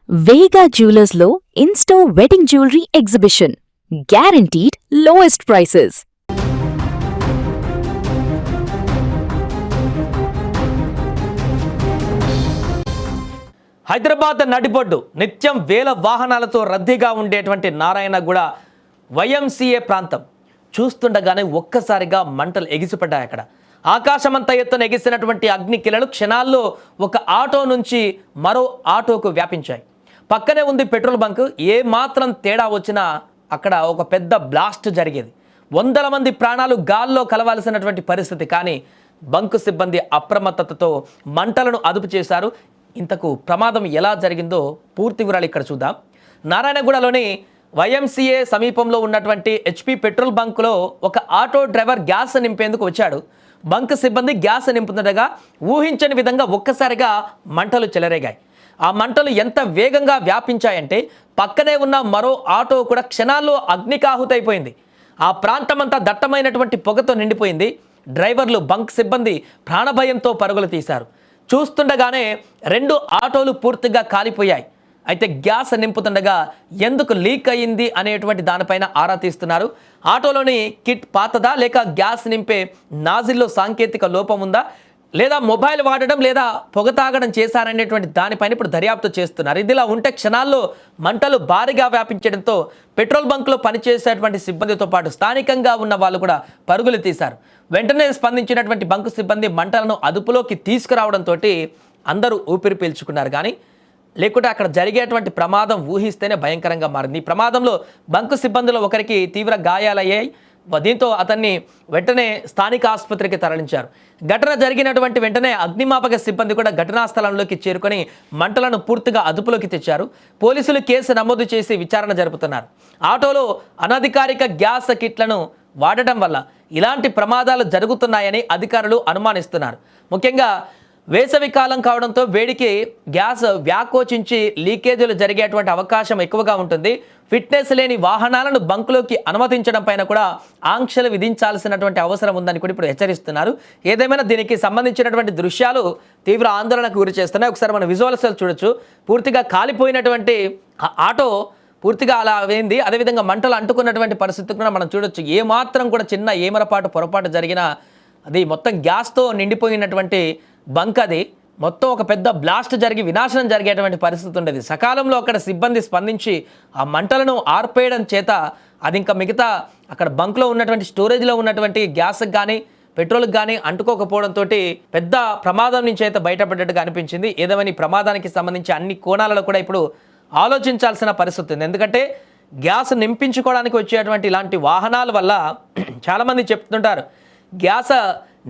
వేగా జ్యువెలర్స్లో in store wedding jewellery exhibition. Guaranteed lowest prices. Hyderabad నడిబొడ్డు నిత్యం వేల వాహనాలతో రద్దీగా ఉండేటువంటి నారాయణగూడ వైఎంసీఏ ప్రాంతం చూస్తుండగానే ఒక్కసారిగా మంటలు ఎగిసిపడ్డాయి. అక్కడ ఆకాశమంతా ఎత్తున ఎగిసినటువంటి అగ్నికిలలు క్షణాల్లో ఒక ఆటో నుంచి మరో ఆటోకు వ్యాపించాయి. పక్కనే ఉంది పెట్రోల్ బంక్. ఏ మాత్రం తేడా వచ్చినా అక్కడ ఒక పెద్ద బ్లాస్ట్ జరిగేది. వందల మంది ప్రాణాలు గాల్లో కలవాల్సినటువంటి పరిస్థితి. కానీ బంకు సిబ్బంది అప్రమత్తతతో మంటలను అదుపు చేశారు. ఇంతకు ప్రమాదం ఎలా జరిగిందో పూర్తి వివరాలు ఇక్కడ చూద్దాం. నారాయణగూడలోని వైఎంసీఏ సమీపంలో ఉన్నటువంటి హెచ్పి పెట్రోల్ బంకులో ఒక ఆటో డ్రైవర్ గ్యాస్ నింపేందుకు వచ్చాడు. బంక్ సిబ్బంది గ్యాస్ నింపుతుండగా ఊహించని విధంగా ఒక్కసారిగా మంటలు చెలరేగాయి. ఆ మంటలు ఎంత వేగంగా వ్యాపించాయంటే పక్కనే ఉన్న మరో ఆటో కూడా క్షణాల్లో అగ్నికాహుతైపోయింది. ఆ ప్రాంతమంతా దట్టమైనటువంటి పొగతో నిండిపోయింది. డ్రైవర్లు, బంక్ సిబ్బంది ప్రాణభయంతో పరుగులు తీశారు. చూస్తుండగానే 2 ఆటోలు పూర్తిగా కాలిపోయాయి. అయితే గ్యాస్ నింపుతుండగా ఎందుకు లీక్ అయ్యింది అనేటువంటి దానిపైన ఆరా తీస్తున్నారు. ఆటోలోని కిట్ పాతదా, లేక గ్యాస్ నింపే నాజిల్లో సాంకేతిక లోపం ఉందా, లేదా మొబైల్ వాడడం లేదా పొగ తాగడం చేశారనేటువంటి దానిపైన ఇప్పుడు దర్యాప్తు చేస్తున్నారు. ఇదిలా ఉంటే క్షణాల్లో మంటలు భారీగా వ్యాపించడంతో పెట్రోల్ బంక్లో పనిచేసేటువంటి సిబ్బందితో పాటు స్థానికంగా ఉన్న వాళ్ళు కూడా పరుగులు తీశారు. వెంటనే స్పందించినటువంటి బంకు సిబ్బంది మంటలను అదుపులోకి తీసుకురావడంతో అందరూ ఊపిరి పీల్చుకున్నారు. కానీ లేకుంటే అక్కడ జరిగేటువంటి ప్రమాదం ఊహిస్తేనే భయంకరంగా మారింది. ఈ ప్రమాదంలో బంకు సిబ్బందిలో ఒకరికి తీవ్ర గాయాలయ్యాయి. దీంతో అతన్ని వెంటనే స్థానిక ఆసుపత్రికి తరలించారు. ఘటన జరిగినటువంటి వెంటనే అగ్నిమాపక సిబ్బంది కూడా ఘటనా స్థలంలోకి చేరుకొని మంటలను పూర్తిగా అదుపులోకి తెచ్చారు. పోలీసులు కేసు నమోదు చేసి విచారణ జరుపుతున్నారు. ఆటోలో అనధికారిక గ్యాస్ కిట్లను వాడటం వల్ల ఇలాంటి ప్రమాదాలు జరుగుతున్నాయని అధికారులు అనుమానిస్తున్నారు. ముఖ్యంగా వేసవి కాలం కావడంతో వేడికి గ్యాస్ వ్యాకోచించి లీకేజీలు జరిగేటువంటి అవకాశం ఎక్కువగా ఉంటుంది. ఫిట్నెస్ లేని వాహనాలను బంకులోకి అనుమతించడం పైన కూడా ఆంక్షలు విధించాల్సినటువంటి అవసరం ఉందని కూడా ఇప్పుడు హెచ్చరిస్తున్నారు. ఏదేమైనా దీనికి సంబంధించినటువంటి దృశ్యాలు తీవ్ర ఆందోళనకు గురి చేస్తున్నాయి. ఒకసారి మన విజువల్స్ చూడొచ్చు. పూర్తిగా కాలిపోయినటువంటి ఆటో పూర్తిగా అలా అయింది. అదేవిధంగా మంటలు అంటుకున్నటువంటి పరిస్థితి కూడా మనం చూడొచ్చు. ఏమాత్రం కూడా చిన్న ఏమరపాటు పొరపాటు జరిగినా అది మొత్తం గ్యాస్తో నిండిపోయినటువంటి బంక్, అది మొత్తం ఒక పెద్ద బ్లాస్ట్ జరిగి వినాశనం జరిగేటువంటి పరిస్థితి ఉండేది. సకాలంలో అక్కడ సిబ్బంది స్పందించి ఆ మంటలను ఆర్పేయడం చేత అది ఇంకా మిగతా అక్కడ బంక్లో ఉన్నటువంటి స్టోరేజ్లో ఉన్నటువంటి గ్యాస్కి కానీ పెట్రోల్కి కానీ అంటుకోకపోవడంతో పెద్ద ప్రమాదం నుంచి అయితే బయటపడ్డట్టుగా అనిపించింది. ఏదేమైనా ఈ ప్రమాదానికి సంబంధించి అన్ని కోణాలలో కూడా ఇప్పుడు ఆలోచించాల్సిన పరిస్థితి ఉంది. ఎందుకంటే గ్యాస్ నింపించుకోవడానికి వచ్చేటువంటి ఇలాంటి వాహనాల వల్ల చాలామంది చెప్తుంటారు గ్యాస్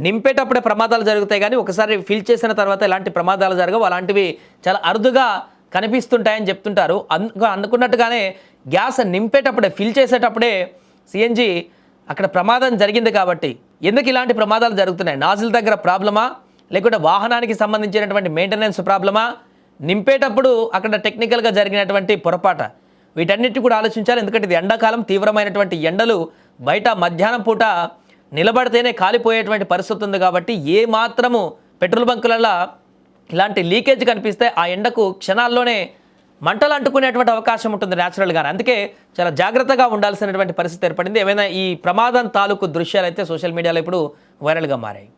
నింపేటప్పుడే ప్రమాదాలు జరుగుతాయి, కానీ ఒకసారి ఫిల్ చేసిన తర్వాత ఎలాంటి ప్రమాదాలు జరగవు, అలాంటివి చాలా అరుదుగా కనిపిస్తుంటాయని చెప్తుంటారు. అనుకున్నట్టుగానే గ్యాస్ నింపేటప్పుడే, ఫిల్ చేసేటప్పుడే సిఎన్జి అక్కడ ప్రమాదం జరిగింది. కాబట్టి ఎందుకు ఇలాంటి ప్రమాదాలు జరుగుతున్నాయి? నాజిల్ దగ్గర ప్రాబ్లమా, లేకుంటే వాహనానికి సంబంధించినటువంటి మెయింటెనెన్స్ ప్రాబ్లమా, నింపేటప్పుడు అక్కడ టెక్నికల్గా జరిగినటువంటి పొరపాట, వీటన్నిటి కూడా ఆలోచించాలి. ఎందుకంటే ఇది ఎండాకాలం, తీవ్రమైనటువంటి ఎండలు, బయట మధ్యాహ్నం పూట నిలబడితేనే కాలిపోయేటువంటి పరిస్థితి ఉంది. కాబట్టి ఏ మాత్రము పెట్రోల్ బంకులలో ఇలాంటి లీకేజ్ కనిపిస్తే ఆ ఎండకు క్షణాల్లోనే మంటలు అంటుకునేటువంటి అవకాశం ఉంటుంది న్యాచురల్గానే. అందుకే చాలా జాగ్రత్తగా ఉండాల్సినటువంటి పరిస్థితి ఏర్పడింది. ఏమైనా ఈ ప్రమాదం తాలూకు దృశ్యాలు అయితే సోషల్ మీడియాలో ఇప్పుడు వైరల్గా మారాయి.